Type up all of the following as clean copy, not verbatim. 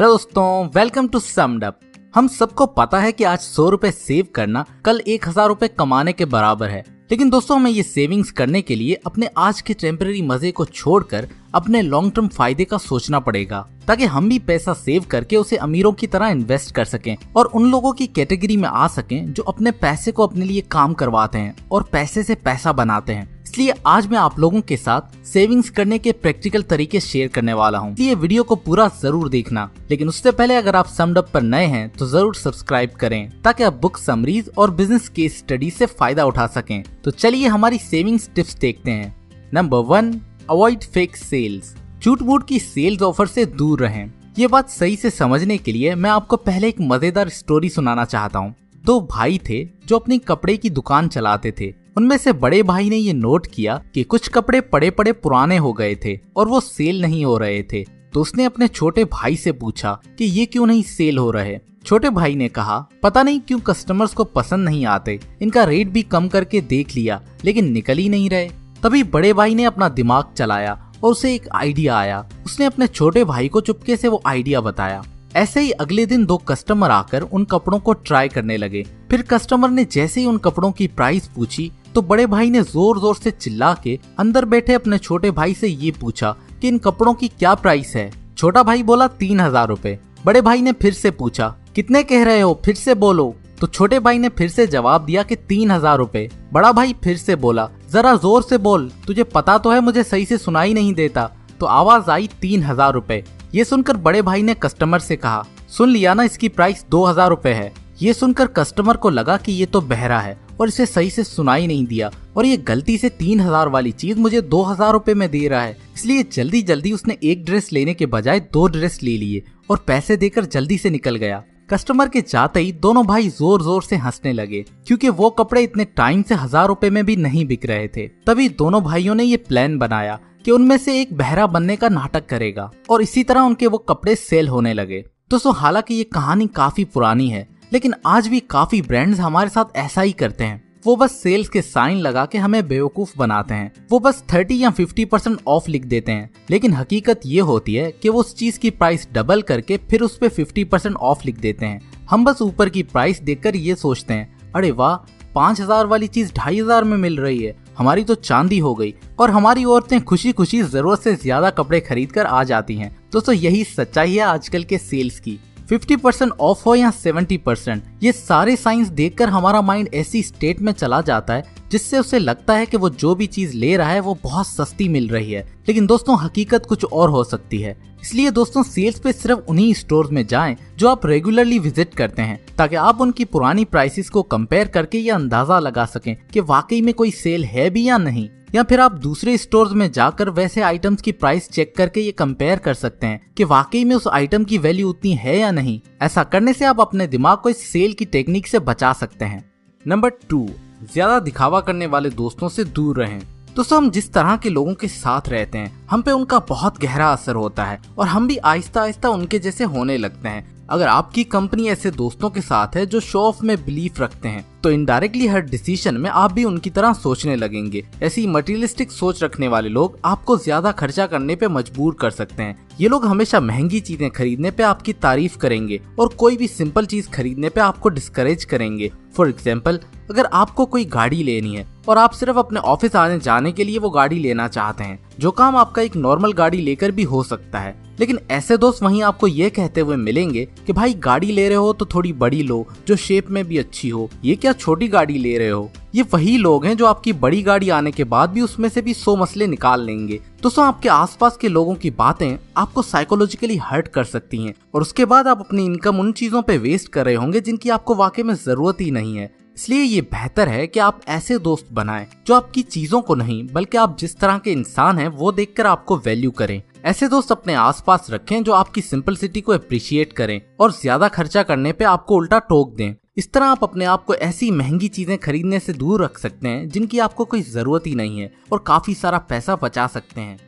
Hello दोस्तों, welcome to summed up. हम सबको पता है कि आज 100 रुपए सेव करना कल 1000 रुपए कमाने के बराबर है। लेकिन दोस्तों, हमें ये सेविंग्स करने के लिए अपने आज के टेम्पररी मजे को छोड़कर अपने लॉन्ग टर्म फायदे का सोचना पड़ेगा, ताकि हम भी पैसा सेव करके उसे अमीरों की तरह इन्वेस्ट कर सकें और उन लोगों की कैटेगरी में आ सकें जो अपने पैसे को अपने लिए काम करवाते हैं और पैसे से पैसा बनाते हैं। इसलिए आज मैं आप लोगों के साथ सेविंग्स करने के प्रैक्टिकल तरीके शेयर करने वाला हूँ। इसलिए वीडियो को पूरा जरूर देखना। लेकिन उससे पहले अगर आप समड अप पर नए हैं तो जरूर सब्सक्राइब करें, ताकि आप बुक समरीज और बिजनेस केस स्टडी से फायदा उठा सकें। तो चलिए हमारी सेविंग्स टिप्स देखते हैं। Number 1, avoid fake sales. झूठ मूठ की सेल्स ऑफर से दूर रहें। ये बात सही से समझने के लिए मैं आपको पहले एक मजेदार स्टोरी सुनाना चाहता हूँ। 2 भाई थे जो अपनी कपड़े की दुकान चलाते थे। उनमें से बड़े भाई ने ये नोट किया कि कुछ कपड़े पड़े पड़े पुराने हो गए थे और वो सेल नहीं हो रहे थे। तो उसने अपने छोटे भाई से पूछा कि ये क्यों नहीं सेल हो रहे। छोटे भाई ने कहा, पता नहीं क्यों कस्टमर्स को पसंद नहीं आते, इनका रेट भी कम करके देख लिया लेकिन निकल ही नहीं रहे। तभी बड़े भाई ने अपना दिमाग चलाया और उसे एक आइडिया आया। उसने अपने छोटे भाई को चुपके से वो आइडिया बताया। ऐसे ही अगले दिन 2 कस्टमर आकर उन कपड़ों को ट्राई करने लगे। फिर कस्टमर ने जैसे ही उन कपड़ों की प्राइस पूछी तो बड़े भाई ने जोर जोर से चिल्ला के अंदर बैठे अपने छोटे भाई से ये पूछा कि इन कपड़ों की क्या प्राइस है। छोटा भाई बोला 3000 रुपए। बड़े भाई ने फिर से पूछा, कितने कह रहे हो, फिर से बोलो। तो छोटे भाई ने फिर से जवाब दिया कि 3000 रुपए। बड़ा भाई फिर से बोला, जरा जोर से बोल, तुझे पता तो है मुझे सही से सुनाई नहीं देता। तो आवाज आई 3000 रुपए। ये सुनकर बड़े भाई ने कस्टमर से कहा, सुन लिया ना, इसकी प्राइस 2000 रुपए है। ये सुनकर कस्टमर को लगा कि ये तो बहरा है और इसे सही से सुनाई नहीं दिया और ये गलती से 3000 वाली चीज मुझे 2000 रुपए में दे रहा है। इसलिए जल्दी जल्दी उसने एक ड्रेस लेने के बजाय 2 ड्रेस ले लिए और पैसे देकर जल्दी से निकल गया। कस्टमर के जाते ही दोनों भाई जोर जोर से हंसने लगे, क्योंकि वो कपड़े इतने टाइम से 1000 रुपए में भी नहीं बिक रहे थे। तभी दोनों भाइयों ने ये प्लान बनाया कि उनमें से एक बहरा बनने का नाटक करेगा और इसी तरह उनके वो कपड़े सेल होने लगे। दोस्तों, हालांकि ये कहानी काफी पुरानी है, लेकिन आज भी काफी ब्रांड्स हमारे साथ ऐसा ही करते हैं। वो बस सेल्स के साइन लगा के हमें बेवकूफ बनाते हैं। वो बस 30 या 50% ऑफ लिख देते हैं, लेकिन हकीकत ये होती है कि वो उस चीज की प्राइस डबल करके फिर उस पे 50% ऑफ लिख देते हैं। हम बस ऊपर की प्राइस देखकर ये सोचते हैं, अरे वाह, 5000 वाली चीज 2500 में मिल रही है, हमारी तो चांदी हो गई। और हमारी औरतें खुशी खुशी जरूरत से ज्यादा कपड़े खरीद कर आ जाती हैं। दोस्तों, यही सच्चाई है आजकल के सेल्स की। 50% ऑफ हो या 70%, ये सारे साइंस देखकर हमारा माइंड ऐसी स्टेट में चला जाता है जिससे उसे लगता है कि वो जो भी चीज ले रहा है वो बहुत सस्ती मिल रही है। लेकिन दोस्तों, हकीकत कुछ और हो सकती है। इसलिए दोस्तों, सेल्स पे सिर्फ उन्हीं स्टोर्स में जाएं जो आप रेगुलरली विजिट करते हैं, ताकि आप उनकी पुरानी प्राइसेस को कंपेयर करके ये अंदाजा लगा सकें कि वाकई में कोई सेल है भी या नहीं। या फिर आप दूसरे स्टोर्स में जाकर वैसे आइटम्स की प्राइस चेक करके ये कंपेयर कर सकते हैं कि वाकई में उस आइटम की वैल्यू उतनी है या नहीं। ऐसा करने से आप अपने दिमाग को इस सेल की टेक्निक से बचा सकते हैं। नंबर 2, ज्यादा दिखावा करने वाले दोस्तों से दूर रहें। दोस्तों, हम जिस तरह के लोगों के साथ रहते हैं, हम पे उनका बहुत गहरा असर होता है और हम भी आहिस्ता आहिस्ता उनके जैसे होने लगते हैं। अगर आपकी कंपनी ऐसे दोस्तों के साथ है जो शो ऑफ में बिलीफ रखते हैं, तो इनडायरेक्टली हर डिसीजन में आप भी उनकी तरह सोचने लगेंगे। ऐसी मटेरियलिस्टिक सोच रखने वाले लोग आपको ज्यादा खर्चा करने पे मजबूर कर सकते हैं। ये लोग हमेशा महंगी चीजें खरीदने पे आपकी तारीफ करेंगे और कोई भी सिंपल चीज खरीदने पे आपको डिस्करेज करेंगे। फॉर एग्जाम्पल, अगर आपको कोई गाड़ी लेनी है और आप सिर्फ अपने ऑफिस आने जाने के लिए वो गाड़ी लेना चाहते हैं, जो काम आपका एक नॉर्मल गाड़ी लेकर भी हो सकता है, लेकिन ऐसे दोस्त वहीं आपको ये कहते हुए मिलेंगे कि भाई गाड़ी ले रहे हो तो थोड़ी बड़ी लो जो शेप में भी अच्छी हो, ये क्या छोटी गाड़ी ले रहे हो। ये वही लोग हैं जो आपकी बड़ी गाड़ी आने के बाद भी उसमें से भी 100 मसले निकाल लेंगे। दोस्तों, आपके आसपास के लोगों की बातें आपको साइकोलॉजिकली हर्ट कर सकती हैं और उसके बाद आप अपनी इनकम उन चीजों पे वेस्ट कर रहे होंगे जिनकी आपको वाकई में जरूरत ही नहीं है। इसलिए ये बेहतर है कि आप ऐसे दोस्त बनाएं जो आपकी चीजों को नहीं बल्कि आप जिस तरह के इंसान हैं वो देखकर आपको वैल्यू करें। ऐसे दोस्त अपने आसपास रखें जो आपकी सिंपलिसिटी को अप्रिशिएट करें और ज्यादा खर्चा करने पे आपको उल्टा टोक दें। इस तरह आप अपने आप को ऐसी महंगी चीजें खरीदने से दूर रख सकते हैं जिनकी आपको कोई जरूरत ही नहीं है और काफी सारा पैसा बचा सकते हैं।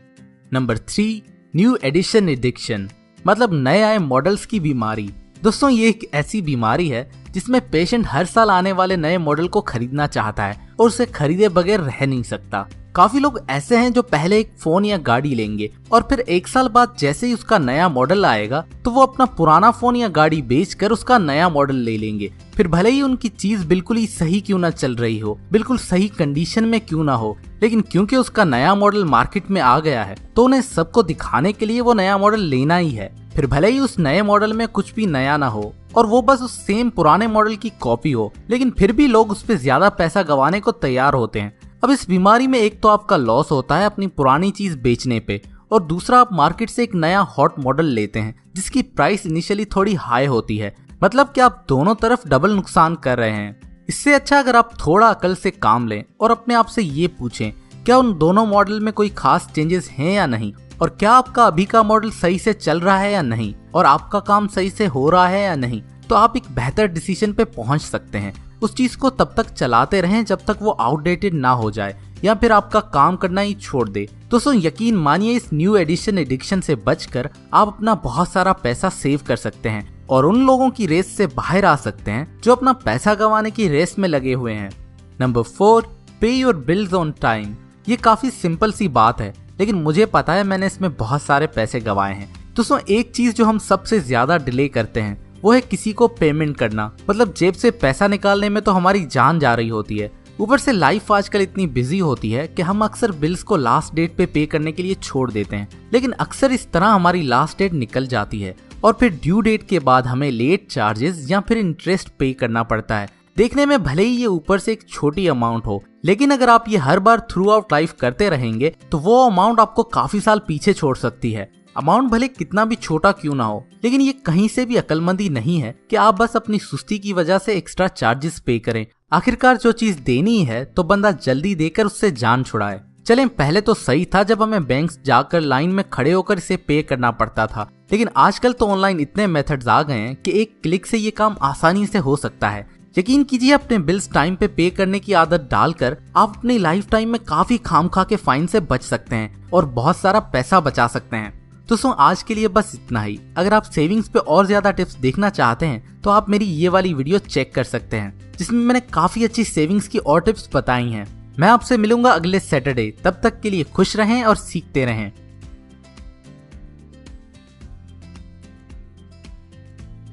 नंबर 3, न्यू एडिशन एडिक्शन, मतलब नए आए मॉडल्स की बीमारी। दोस्तों, ये एक ऐसी बीमारी है जिसमें पेशेंट हर साल आने वाले नए मॉडल को खरीदना चाहता है और उसे खरीदे बगैर रह नहीं सकता। काफी लोग ऐसे हैं जो पहले एक फोन या गाड़ी लेंगे और फिर 1 साल बाद जैसे ही उसका नया मॉडल आएगा तो वो अपना पुराना फोन या गाड़ी बेचकर उसका नया मॉडल ले लेंगे। फिर भले ही उनकी चीज बिल्कुल ही सही क्यों ना चल रही हो, बिल्कुल सही कंडीशन में क्यों ना हो, लेकिन क्योंकि उसका नया मॉडल मार्केट में आ गया है तो उन्हें सबको दिखाने के लिए वो नया मॉडल लेना ही है। फिर भले ही उस नए मॉडल में कुछ भी नया ना हो और वो बस उस सेम पुराने मॉडल की कॉपी हो, लेकिन फिर भी लोग उस पे ज्यादा पैसा गंवाने को तैयार होते हैं। अब इस बीमारी में एक तो आपका लॉस होता है अपनी पुरानी चीज बेचने पे, और दूसरा आप मार्केट से एक नया हॉट मॉडल लेते हैं जिसकी प्राइस इनिशियली थोड़ी हाई होती है। मतलब कि आप दोनों तरफ डबल नुकसान कर रहे हैं। इससे अच्छा अगर आप थोड़ा अकल से काम लें और अपने आप से ये पूछें क्या उन दोनों मॉडल में कोई खास चेंजेस हैं या नहीं, और क्या आपका अभी का मॉडल सही से चल रहा है या नहीं, और आपका काम सही से हो रहा है या नहीं, तो आप एक बेहतर डिसीजन पे पहुंच सकते हैं। उस चीज को तब तक चलाते रहें जब तक वो आउटडेटेड ना हो जाए या फिर आपका काम करना ही छोड़ दे। दोस्तों यकीन मानिए इस न्यू एडिक्शन से बचकर आप अपना बहुत सारा पैसा सेव कर सकते हैं और उन लोगों की रेस से बाहर आ सकते हैं जो अपना पैसा गंवाने की रेस में लगे हुए हैं। नंबर 4, पे योर बिल्स ऑन टाइम। ये काफी सिंपल सी बात है, लेकिन मुझे पता है मैंने इसमें बहुत सारे पैसे गंवाए हैं। दोस्तों एक चीज जो हम सबसे ज्यादा डिले करते हैं वो है किसी को पेमेंट करना। मतलब जेब से पैसा निकालने में तो हमारी जान जा रही होती है, ऊपर से लाइफ आजकल इतनी बिजी होती है कि हम अक्सर बिल्स को लास्ट डेट पे करने के लिए छोड़ देते हैं। लेकिन अक्सर इस तरह हमारी लास्ट डेट निकल जाती है और फिर ड्यू डेट के बाद हमें लेट चार्जेस या फिर इंटरेस्ट पे करना पड़ता है। देखने में भले ही ये ऊपर से एक छोटी अमाउंट हो, लेकिन अगर आप ये हर बार थ्रू आउट लाइफ करते रहेंगे तो वो अमाउंट आपको काफी साल पीछे छोड़ सकती है। अमाउंट भले कितना भी छोटा क्यों ना हो, लेकिन ये कहीं से भी अक्लमंदी नहीं है कि आप बस अपनी सुस्ती की वजह से एक्स्ट्रा चार्जेस पे करें। आखिरकार जो चीज देनी है तो बंदा जल्दी देकर उससे जान छुड़ाए। चलें पहले तो सही था जब हमें बैंक जाकर लाइन में खड़े होकर इसे पे करना पड़ता था, लेकिन आजकल तो ऑनलाइन इतने मेथड्स आ गए हैं कि एक क्लिक से ये काम आसानी से हो सकता है। यकीन कीजिए अपने बिल्स टाइम पे करने की आदत डालकर आप अपनी लाइफ टाइम में काफी खामखा के फाइन से बच सकते हैं और बहुत सारा पैसा बचा सकते हैं। दोस्तों आज के लिए बस इतना ही। अगर आप सेविंग्स पे और ज्यादा टिप्स देखना चाहते हैं तो आप मेरी ये वाली वीडियो चेक कर सकते हैं जिसमें मैंने काफी अच्छी सेविंग्स की और टिप्स बताई हैं। मैं आपसे मिलूंगा अगले सैटरडे, तब तक के लिए खुश रहें और सीखते रहें।